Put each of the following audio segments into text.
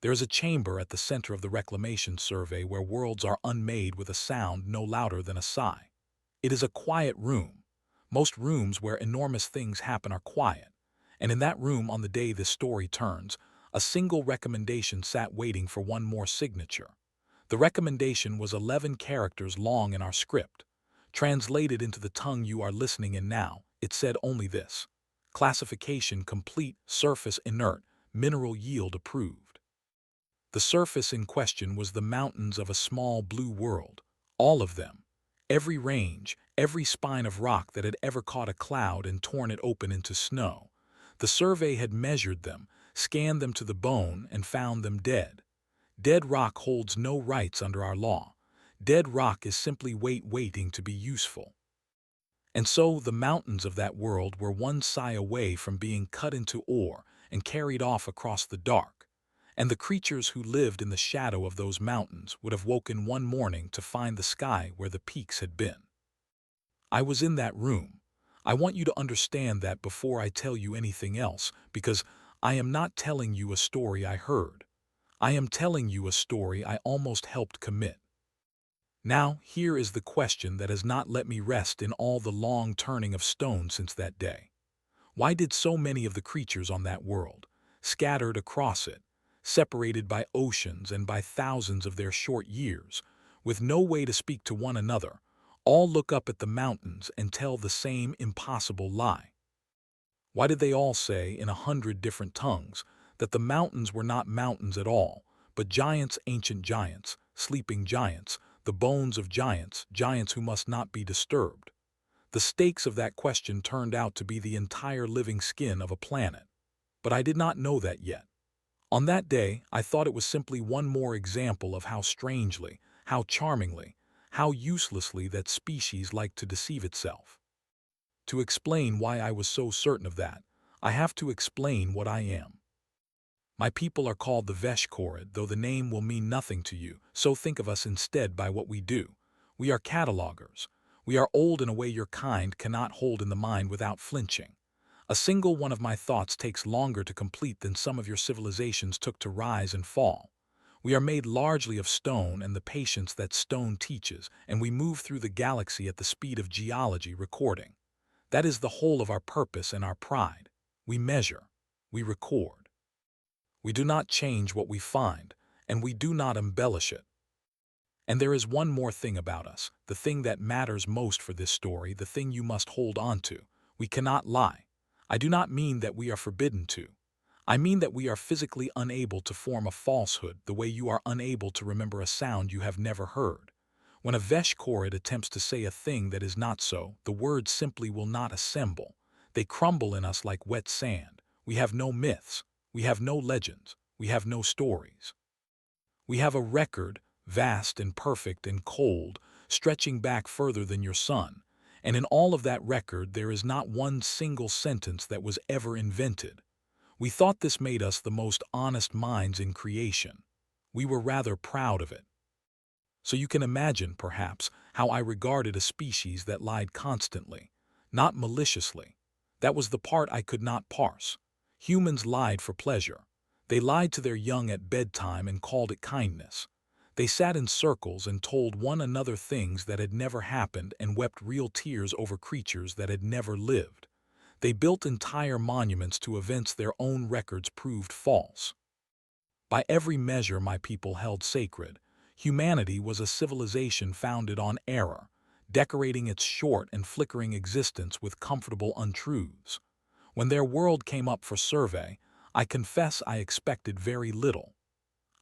There is a chamber at the center of the reclamation survey where worlds are unmade with a sound no louder than a sigh. It is a quiet room. Most rooms where enormous things happen are quiet. And in that room, on the day this story turns, a single recommendation sat waiting for one more signature. The recommendation was 11 characters long in our script. Translated into the tongue you are listening in now, it said only this: classification complete, surface inert, mineral yield approved. The surface in question was the mountains of a small blue world. All of them. Every range, every spine of rock that had ever caught a cloud and torn it open into snow. The survey had measured them, scanned them to the bone, and found them dead. Dead rock holds no rights under our law. Dead rock is simply weight waiting to be useful. And so the mountains of that world were one sigh away from being cut into ore and carried off across the dark. And the creatures who lived in the shadow of those mountains would have woken one morning to find the sky where the peaks had been. I was in that room. I want you to understand that before I tell you anything else, because I am not telling you a story I heard. I am telling you a story I almost helped commit. Now, here is the question that has not let me rest in all the long turning of stone since that day. Why did so many of the creatures on that world, scattered across it, separated by oceans and by thousands of their short years, with no way to speak to one another, all look up at the mountains and tell the same impossible lie? Why did they all say, in 100 different tongues, that the mountains were not mountains at all, but giants, ancient giants, sleeping giants, the bones of giants, giants who must not be disturbed? The stakes of that question turned out to be the entire living skin of a planet. But I did not know that yet. On that day, I thought it was simply one more example of how strangely, how charmingly, how uselessly that species liked to deceive itself. To explain why I was so certain of that, I have to explain what I am. My people are called the Veshkorid, though the name will mean nothing to you, so think of us instead by what we do. We are catalogers. We are old in a way your kind cannot hold in the mind without flinching. A single one of my thoughts takes longer to complete than some of your civilizations took to rise and fall. We are made largely of stone and the patience that stone teaches, and we move through the galaxy at the speed of geology recording. That is the whole of our purpose and our pride. We measure. We record. We do not change what we find, and we do not embellish it. And there is one more thing about us, the thing that matters most for this story, the thing you must hold on to. We cannot lie. I do not mean that we are forbidden to. I mean that we are physically unable to form a falsehood the way you are unable to remember a sound you have never heard. When a Veshkorid attempts to say a thing that is not so, the words simply will not assemble. They crumble in us like wet sand. We have no myths. We have no legends. We have no stories. We have a record, vast and perfect and cold, stretching back further than your sun. And in all of that record there is not one single sentence that was ever invented. We thought this made us the most honest minds in creation. We were rather proud of it. So you can imagine, perhaps, how I regarded a species that lied constantly, not maliciously. That was the part I could not parse. Humans lied for pleasure. They lied to their young at bedtime and called it kindness. They sat in circles and told one another things that had never happened and wept real tears over creatures that had never lived. They built entire monuments to events their own records proved false. By every measure my people held sacred, humanity was a civilization founded on error, decorating its short and flickering existence with comfortable untruths. When their world came up for survey, I confess I expected very little.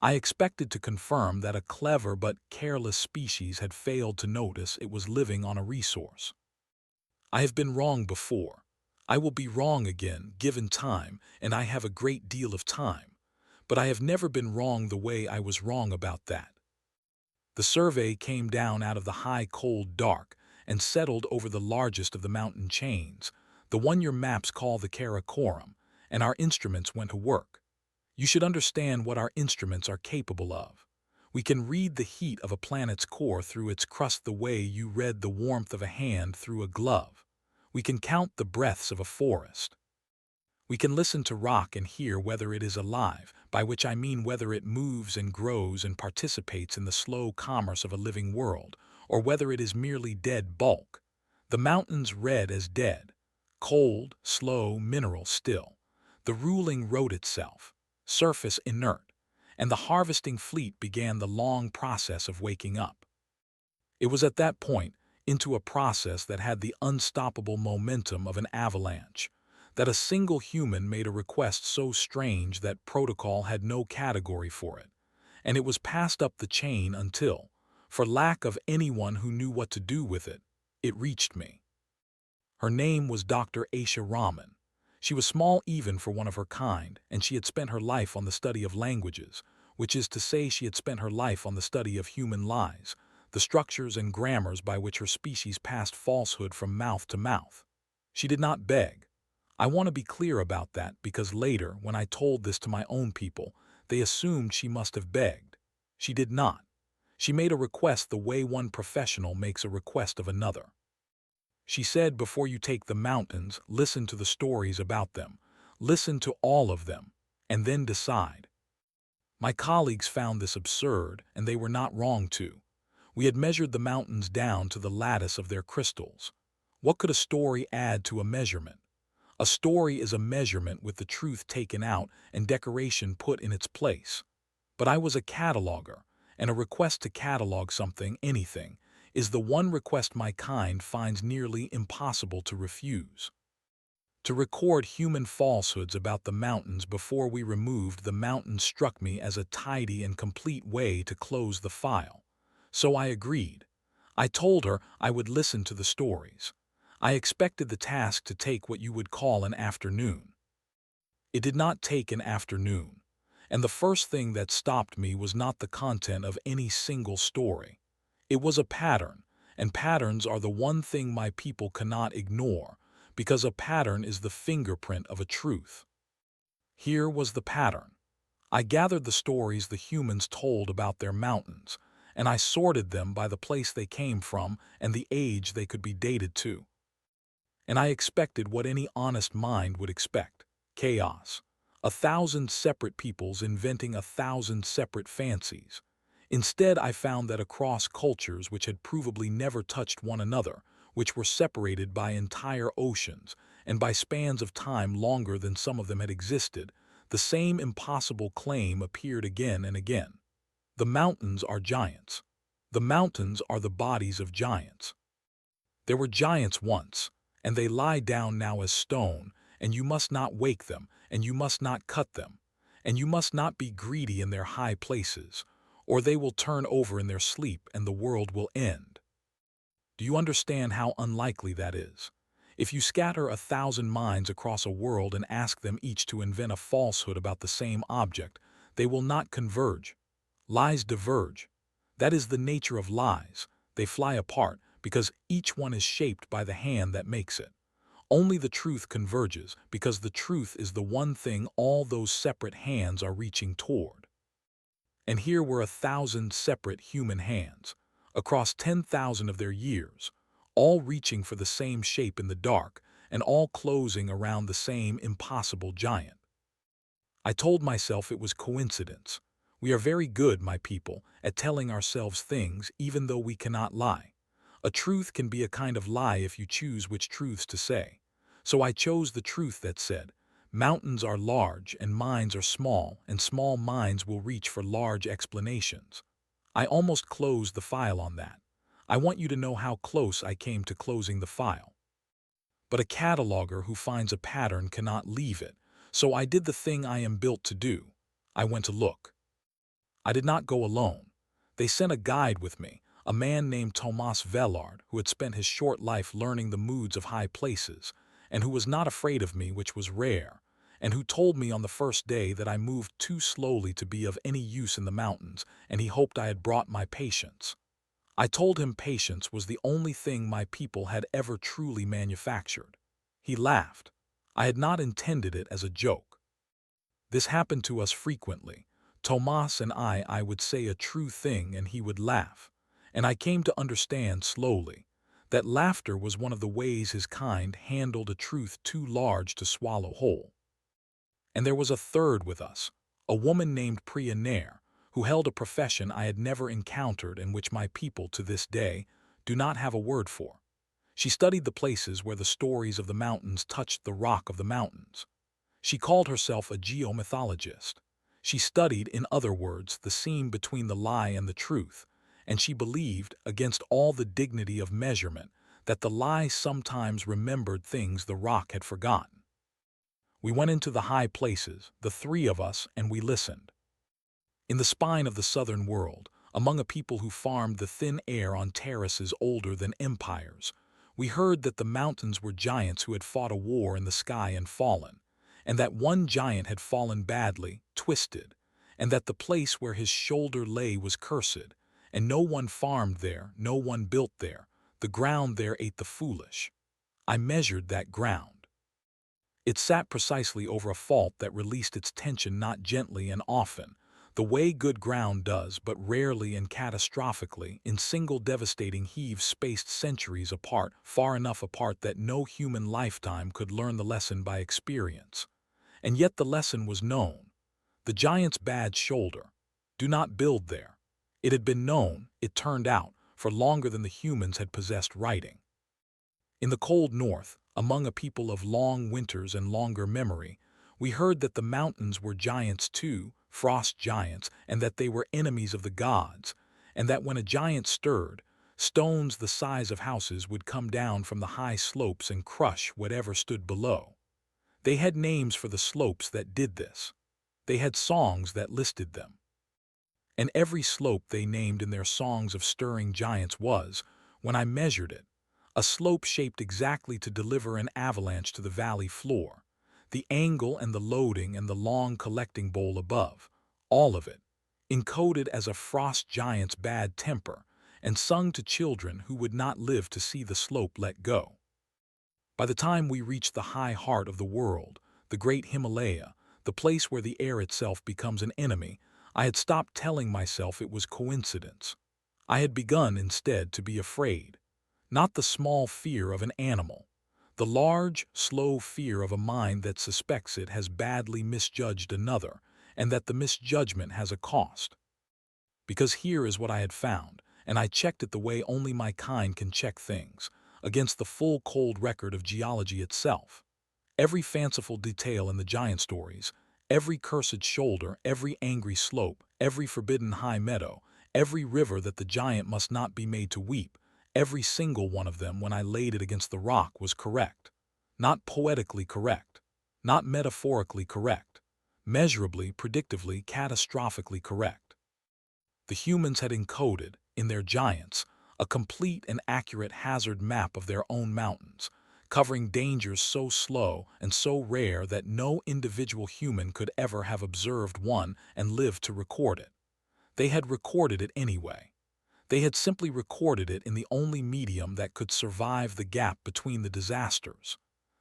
I expected to confirm that a clever but careless species had failed to notice it was living on a resource. I have been wrong before. I will be wrong again, given time, and I have a great deal of time. But I have never been wrong the way I was wrong about that. The survey came down out of the high, cold dark and settled over the largest of the mountain chains, the one your maps call the Karakoram, and our instruments went to work. You should understand what our instruments are capable of. We can read the heat of a planet's core through its crust the way you read the warmth of a hand through a glove. We can count the breaths of a forest. We can listen to rock and hear whether it is alive, by which I mean whether it moves and grows and participates in the slow commerce of a living world, or whether it is merely dead bulk. The mountains red as dead, cold, slow, mineral still. The ruling wrote itself, surface inert, and the harvesting fleet began the long process of waking up. It was at that point, into a process that had the unstoppable momentum of an avalanche, that a single human made a request so strange that protocol had no category for it, and it was passed up the chain until, for lack of anyone who knew what to do with it reached me. Her name was Dr. Aisha Rahman. She was small even for one of her kind, and she had spent her life on the study of languages, which is to say she had spent her life on the study of human lies, the structures and grammars by which her species passed falsehood from mouth to mouth. She did not beg. I want to be clear about that because later, when I told this to my own people, they assumed she must have begged. She did not. She made a request the way one professional makes a request of another. She said, before you take the mountains, listen to the stories about them, listen to all of them, and then decide. My colleagues found this absurd, and they were not wrong too. We had measured the mountains down to the lattice of their crystals. What could a story add to a measurement? A story is a measurement with the truth taken out and decoration put in its place. But I was a cataloger, and a request to catalog something, anything, is the one request my kind finds nearly impossible to refuse. To record human falsehoods about the mountains before we removed the mountains struck me as a tidy and complete way to close the file. So I agreed. I told her I would listen to the stories. I expected the task to take what you would call an afternoon. It did not take an afternoon, and the first thing that stopped me was not the content of any single story. It was a pattern, and patterns are the one thing my people cannot ignore, because a pattern is the fingerprint of a truth. Here was the pattern. I gathered the stories the humans told about their mountains, and I sorted them by the place they came from and the age they could be dated to. And I expected what any honest mind would expect: chaos. 1,000 separate peoples inventing 1,000 separate fancies. Instead, I found that across cultures which had provably never touched one another, which were separated by entire oceans, and by spans of time longer than some of them had existed, the same impossible claim appeared again and again. The mountains are giants. The mountains are the bodies of giants. There were giants once, and they lie down now as stone, and you must not wake them, and you must not cut them, and you must not be greedy in their high places, or they will turn over in their sleep and the world will end. Do you understand how unlikely that is? If you scatter 1,000 minds across a world and ask them each to invent a falsehood about the same object, they will not converge. Lies diverge. That is the nature of lies. They fly apart because each one is shaped by the hand that makes it. Only the truth converges because the truth is the one thing all those separate hands are reaching toward. And here were 1,000 separate human hands, across 10,000 of their years, all reaching for the same shape in the dark and all closing around the same impossible giant. I told myself it was coincidence. We are very good, my people, at telling ourselves things even though we cannot lie. A truth can be a kind of lie if you choose which truths to say. So I chose the truth that said, mountains are large and minds are small, and small minds will reach for large explanations. I almost closed the file on that. I want you to know how close I came to closing the file. But a cataloger who finds a pattern cannot leave it, so I did the thing I am built to do. I went to look. I did not go alone. They sent a guide with me, a man named Thomas Vellard, who had spent his short life learning the moods of high places, and who was not afraid of me, which was rare, and who told me on the first day that I moved too slowly to be of any use in the mountains, and he hoped I had brought my patience. I told him patience was the only thing my people had ever truly manufactured. He laughed. I had not intended it as a joke. This happened to us frequently. Tomas and I would say a true thing and he would laugh, and I came to understand slowly that laughter was one of the ways his kind handled a truth too large to swallow whole. And there was a third with us, a woman named Priya Nair, who held a profession I had never encountered and which my people to this day do not have a word for. She studied the places where the stories of the mountains touched the rock of the mountains. She called herself a geomythologist. She studied, in other words, the seam between the lie and the truth, and she believed, against all the dignity of measurement, that the lie sometimes remembered things the rock had forgotten. We went into the high places, the three of us, and we listened. In the spine of the southern world, among a people who farmed the thin air on terraces older than empires, we heard that the mountains were giants who had fought a war in the sky and fallen, and that one giant had fallen badly, twisted, and that the place where his shoulder lay was cursed, and no one farmed there, no one built there, the ground there ate the foolish. I measured that ground. It sat precisely over a fault that released its tension not gently and often, the way good ground does, but rarely and catastrophically, in single devastating heaves spaced centuries apart, far enough apart that no human lifetime could learn the lesson by experience. And yet the lesson was known. The giant's bad shoulder. Do not build there. It had been known, it turned out, for longer than the humans had possessed writing. In the cold north, among a people of long winters and longer memory, we heard that the mountains were giants too, frost giants, and that they were enemies of the gods, and that when a giant stirred, stones the size of houses would come down from the high slopes and crush whatever stood below. They had names for the slopes that did this. They had songs that listed them. And every slope they named in their songs of stirring giants was, when I measured it, a slope shaped exactly to deliver an avalanche to the valley floor. The angle and the loading and the long collecting bowl above, all of it, encoded as a frost giant's bad temper, and sung to children who would not live to see the slope let go. By the time we reached the high heart of the world, the great Himalaya, the place where the air itself becomes an enemy, I had stopped telling myself it was coincidence. I had begun, instead, to be afraid. Not the small fear of an animal, the large, slow fear of a mind that suspects it has badly misjudged another, and that the misjudgment has a cost. Because here is what I had found, and I checked it the way only my kind can check things, against the full cold record of geology itself. Every fanciful detail in the giant stories, every cursed shoulder, every angry slope, every forbidden high meadow, every river that the giant must not be made to weep, every single one of them when I laid it against the rock was correct. Not poetically correct. Not metaphorically correct. Measurably, predictively, catastrophically correct. The humans had encoded, in their giants, a complete and accurate hazard map of their own mountains, covering dangers so slow and so rare that no individual human could ever have observed one and lived to record it. They had recorded it anyway. They had simply recorded it in the only medium that could survive the gap between the disasters.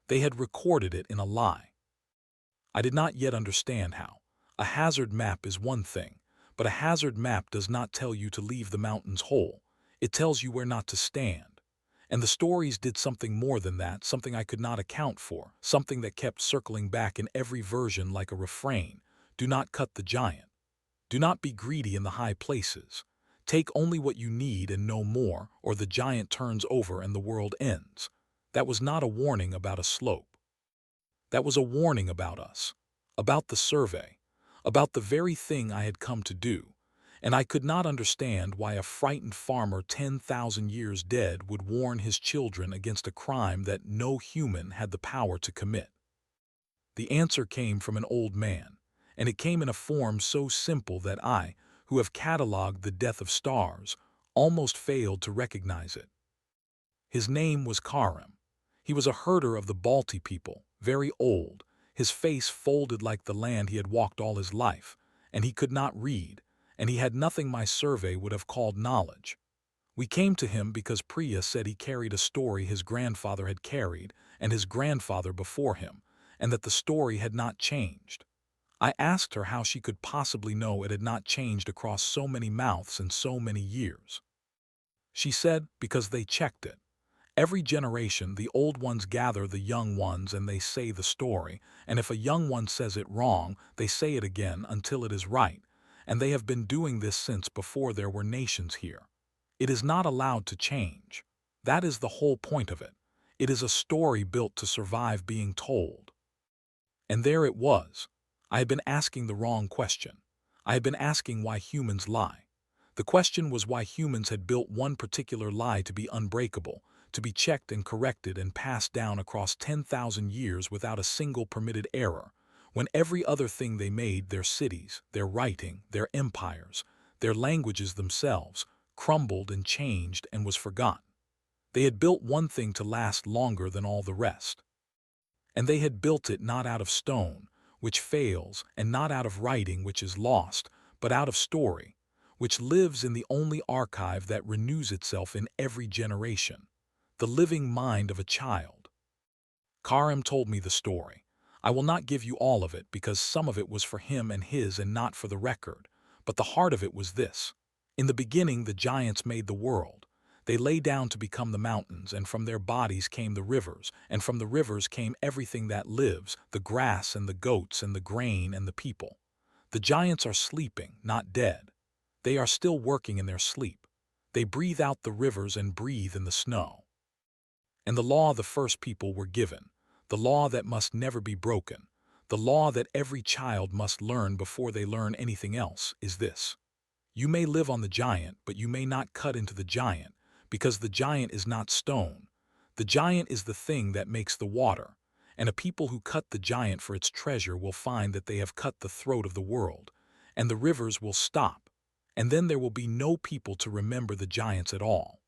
They had recorded it in a lie. I did not yet understand how. A hazard map is one thing, but a hazard map does not tell you to leave the mountains whole. It tells you where not to stand. And the stories did something more than that, something I could not account for, something that kept circling back in every version like a refrain. Do not cut the giant. Do not be greedy in the high places. Take only what you need and no more, or the giant turns over and the world ends. That was not a warning about a slope. That was a warning about us, about the survey, about the very thing I had come to do, and I could not understand why a frightened farmer 10,000 years dead would warn his children against a crime that no human had the power to commit. The answer came from an old man, and it came in a form so simple that I, who have catalogued the death of stars, almost failed to recognize it. His name was Karim. He was a herder of the Balti people, very old, his face folded like the land he had walked all his life, and he could not read, and he had nothing my survey would have called knowledge. We came to him because Priya said he carried a story his grandfather had carried, and his grandfather before him, and that the story had not changed. I asked her how she could possibly know it had not changed across so many mouths and so many years. She said, because they checked it. Every generation, the old ones gather the young ones and they say the story, and if a young one says it wrong, they say it again until it is right, and they have been doing this since before there were nations here. It is not allowed to change. That is the whole point of it. It is a story built to survive being told. And there it was. I had been asking the wrong question. I had been asking why humans lie. The question was why humans had built one particular lie to be unbreakable, to be checked and corrected and passed down across 10,000 years without a single permitted error, when every other thing they made, their cities, their writing, their empires, their languages themselves, crumbled and changed and was forgotten. They had built one thing to last longer than all the rest. And they had built it not out of stone, which fails, and not out of writing, which is lost, but out of story, which lives in the only archive that renews itself in every generation, the living mind of a child. Karim told me the story. I will not give you all of it because some of it was for him and his and not for the record, but the heart of it was this. In the beginning the giants made the world. They lay down to become the mountains, and from their bodies came the rivers, and from the rivers came everything that lives, the grass and the goats and the grain and the people. The giants are sleeping, not dead. They are still working in their sleep. They breathe out the rivers and breathe in the snow. And the law the first people were given, the law that must never be broken, the law that every child must learn before they learn anything else, is this. You may live on the giant, but you may not cut into the giant, because the giant is not stone. The giant is the thing that makes the water, and a people who cut the giant for its treasure will find that they have cut the throat of the world, and the rivers will stop, and then there will be no people to remember the giants at all.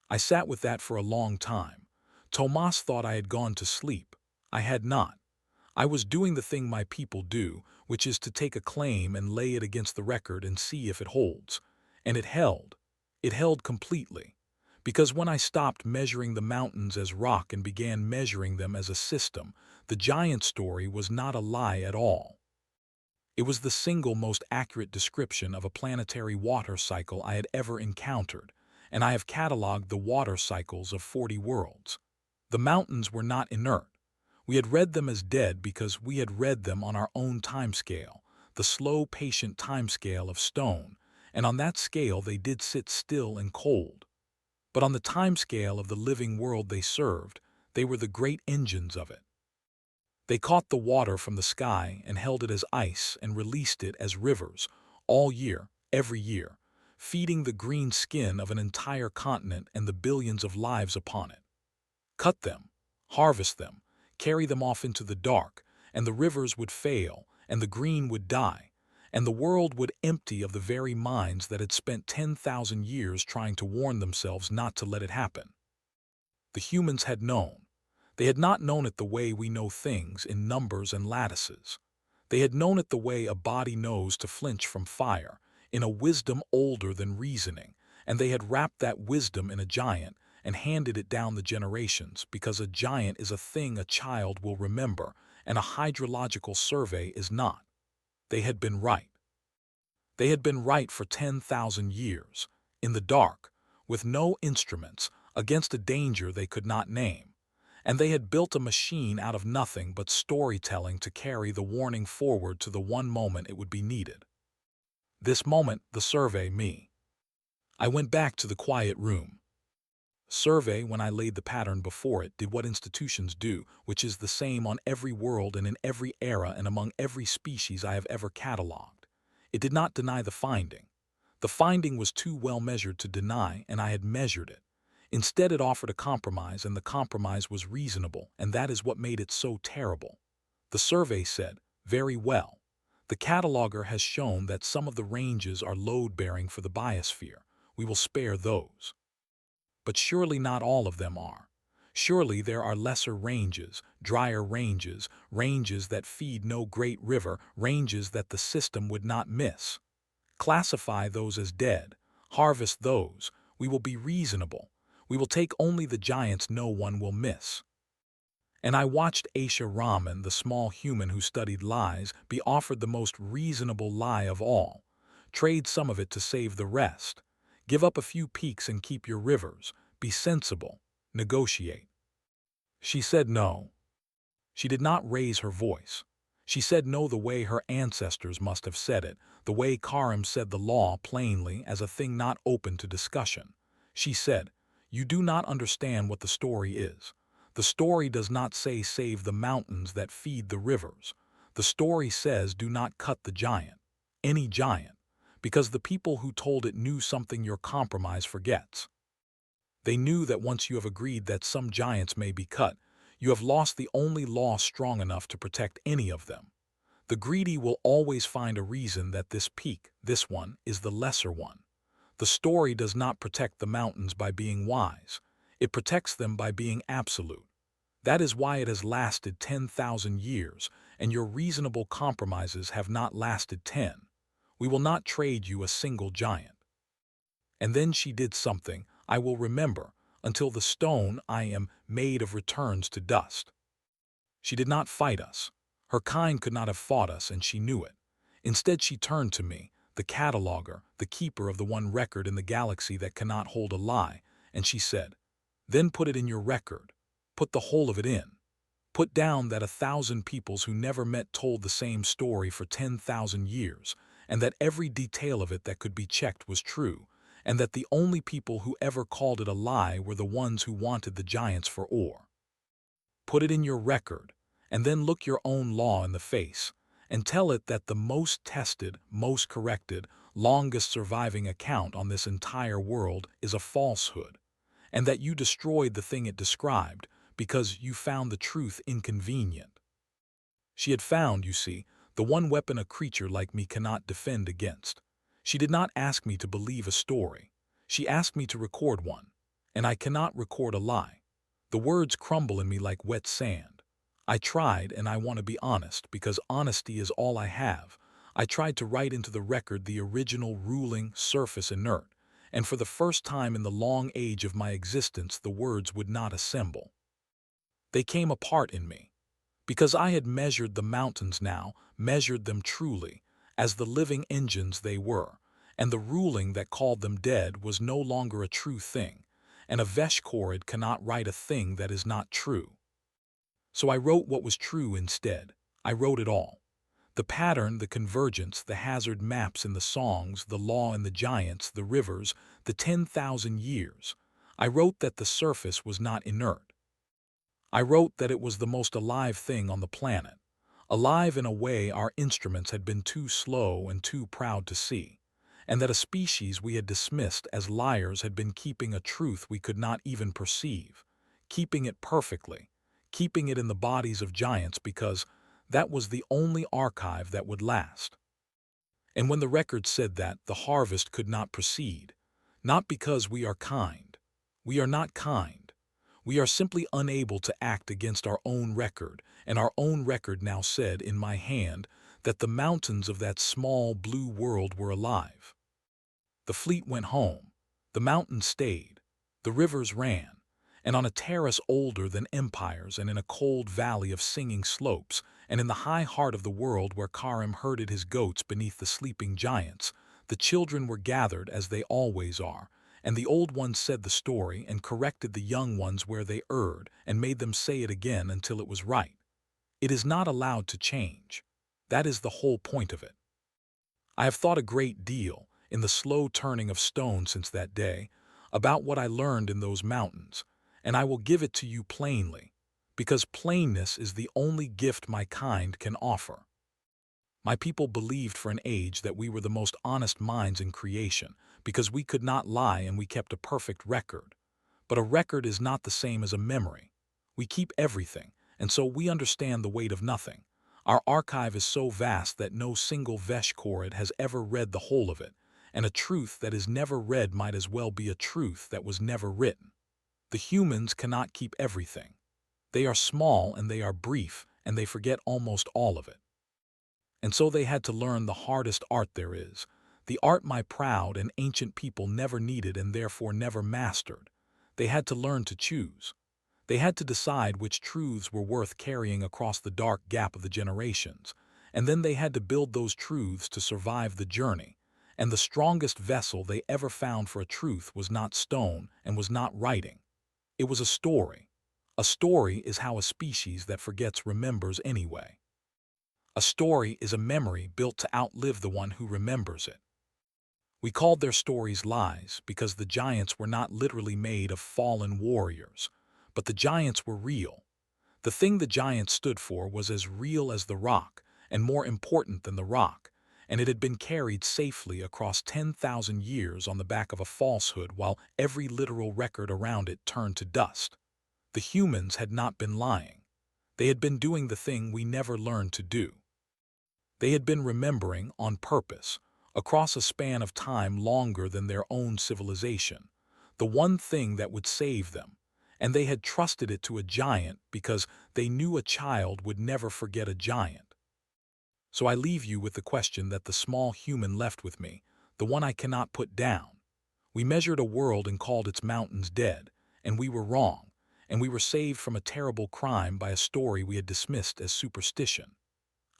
I sat with that for a long time. Tomas thought I had gone to sleep. I had not. I was doing the thing my people do, which is to take a claim and lay it against the record and see if it holds. And it held. It held completely. Because when I stopped measuring the mountains as rock and began measuring them as a system, the giant story was not a lie at all. It was the single most accurate description of a planetary water cycle I had ever encountered, and I have cataloged the water cycles of 40 worlds. The mountains were not inert. We had read them as dead because we had read them on our own timescale, the slow, patient timescale of stone, and on that scale they did sit still and cold. But on the timescale of the living world they served, they were the great engines of it. They caught the water from the sky and held it as ice and released it as rivers, all year, every year, feeding the green skin of an entire continent and the billions of lives upon it. Cut them, harvest them, carry them off into the dark, and the rivers would fail, and the green would die, and the world would empty of the very minds that had spent 10,000 years trying to warn themselves not to let it happen. The humans had known. They had not known it the way we know things in numbers and lattices. They had known it the way a body knows to flinch from fire, in a wisdom older than reasoning, and they had wrapped that wisdom in a giant and handed it down the generations, because a giant is a thing a child will remember and a hydrological survey is not. They had been right. They had been right for 10,000 years, in the dark, with no instruments, against a danger they could not name. And they had built a machine out of nothing but storytelling to carry the warning forward to the one moment it would be needed. This moment, the survey, me. I went back to the quiet room. Survey, when I laid the pattern before it, did what institutions do, which is the same on every world and in every era and among every species I have ever catalogued. It did not deny the finding. The finding was too well measured to deny, and I had measured it. Instead, it offered a compromise, and the compromise was reasonable, and that is what made it so terrible. The survey said, very well. The cataloger has shown that some of the ranges are load-bearing for the biosphere. We will spare those. But surely not all of them are. Surely there are lesser ranges, drier ranges, ranges that feed no great river, ranges that the system would not miss. Classify those as dead. Harvest those. We will be reasonable. We will take only the giants no one will miss. And I watched Aisha Rahman, the small human who studied lies, be offered the most reasonable lie of all. Trade some of it to save the rest. Give up a few peaks and keep your rivers. Be sensible. negotiate. She said no. She did not raise her voice. She said no the way her ancestors must have said it, the way Karim said the law plainly as a thing not open to discussion. She said, "You do not understand what the story is. The story does not say save the mountains that feed the rivers. The story says do not cut the giant, any giant, because the people who told it knew something your compromise forgets. They knew that once you have agreed that some giants may be cut, you have lost the only law strong enough to protect any of them. The greedy will always find a reason that this peak, this one, is the lesser one. The story does not protect the mountains by being wise. It protects them by being absolute. That is why it has lasted 10,000 years, and your reasonable compromises have not lasted 10. We will not trade you a single giant." And then she did something I will remember until the stone I am made of returns to dust. She did not fight us. Her kind could not have fought us, and she knew it. Instead, she turned to me, the cataloger, the keeper of the one record in the galaxy that cannot hold a lie, and she said, "Then put it in your record. Put the whole of it in. Put down that 1,000 peoples who never met told the same story for 10,000 years, and that every detail of it that could be checked was true, and that the only people who ever called it a lie were the ones who wanted the giants for ore. Put it in your record, and then look your own law in the face, and tell it that the most tested, most corrected, longest surviving account on this entire world is a falsehood, and that you destroyed the thing it described because you found the truth inconvenient." She had found, you see, the one weapon a creature like me cannot defend against. She did not ask me to believe a story. She asked me to record one, and I cannot record a lie. The words crumble in me like wet sand. I tried, and I want to be honest, because honesty is all I have. I tried to write into the record the original ruling surface inert, and for the first time in the long age of my existence the words would not assemble. They came apart in me. Because I had measured the mountains now, measured them truly, as the living engines they were, and the ruling that called them dead was no longer a true thing, and a Veshkorid cannot write a thing that is not true. So I wrote what was true instead. I wrote it all. The pattern, the convergence, the hazard maps in the songs, the law in the giants, the rivers, the 10,000 years. I wrote that the surface was not inert. I wrote that it was the most alive thing on the planet. Alive in a way our instruments had been too slow and too proud to see, and that a species we had dismissed as liars had been keeping a truth we could not even perceive, keeping it perfectly, keeping it in the bodies of giants because that was the only archive that would last. And when the record said that, the harvest could not proceed, not because we are kind. We are not kind. We are simply unable to act against our own record, and our own record now said in my hand that the mountains of that small blue world were alive. The fleet went home, the mountains stayed, the rivers ran, and on a terrace older than empires and in a cold valley of singing slopes, and in the high heart of the world where Karim herded his goats beneath the sleeping giants, the children were gathered as they always are, and the old ones said the story and corrected the young ones where they erred and made them say it again until it was right. It is not allowed to change. That is the whole point of it. I have thought a great deal, in the slow turning of stone since that day, about what I learned in those mountains, and I will give it to you plainly, because plainness is the only gift my kind can offer. My people believed for an age that we were the most honest minds in creation, because we could not lie and we kept a perfect record. But a record is not the same as a memory. We keep everything, and so we understand the weight of nothing. Our archive is so vast that no single Veshkorid has ever read the whole of it, and a truth that is never read might as well be a truth that was never written. The humans cannot keep everything. They are small and they are brief, and they forget almost all of it. And so they had to learn the hardest art there is, the art my proud and ancient people never needed and therefore never mastered. They had to learn to choose. They had to decide which truths were worth carrying across the dark gap of the generations, and then they had to build those truths to survive the journey. And the strongest vessel they ever found for a truth was not stone and was not writing. It was a story. A story is how a species that forgets remembers anyway. A story is a memory built to outlive the one who remembers it. We called their stories lies because the giants were not literally made of fallen warriors, but the giants were real. The thing the giants stood for was as real as the rock, and more important than the rock, and it had been carried safely across 10,000 years on the back of a falsehood while every literal record around it turned to dust. The humans had not been lying. They had been doing the thing we never learned to do. They had been remembering on purpose, across a span of time longer than their own civilization, the one thing that would save them, and they had trusted it to a giant because they knew a child would never forget a giant. So I leave you with the question that the small human left with me, the one I cannot put down. We measured a world and called its mountains dead, and we were wrong, and we were saved from a terrible crime by a story we had dismissed as superstition.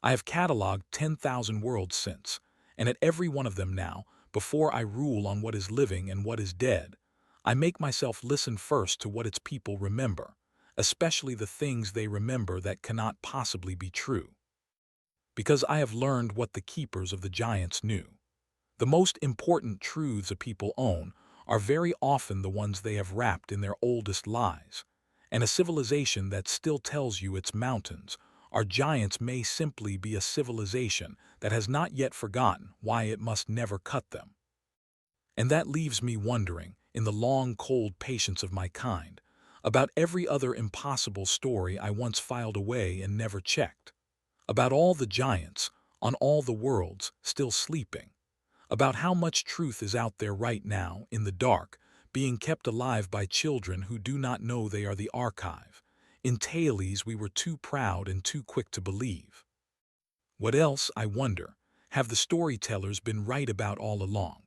I have cataloged 10,000 worlds since, and at every one of them now, before I rule on what is living and what is dead, I make myself listen first to what its people remember, especially the things they remember that cannot possibly be true. Because I have learned what the keepers of the giants knew. The most important truths a people own are very often the ones they have wrapped in their oldest lies, and a civilization that still tells you its mountains our giants may simply be a civilization that has not yet forgotten why it must never cut them. And that leaves me wondering, in the long, cold patience of my kind, about every other impossible story I once filed away and never checked, about all the giants, on all the worlds, still sleeping, about how much truth is out there right now, in the dark, being kept alive by children who do not know they are the archive, in tales we were too proud and too quick to believe. What else, I wonder, have the storytellers been right about all along?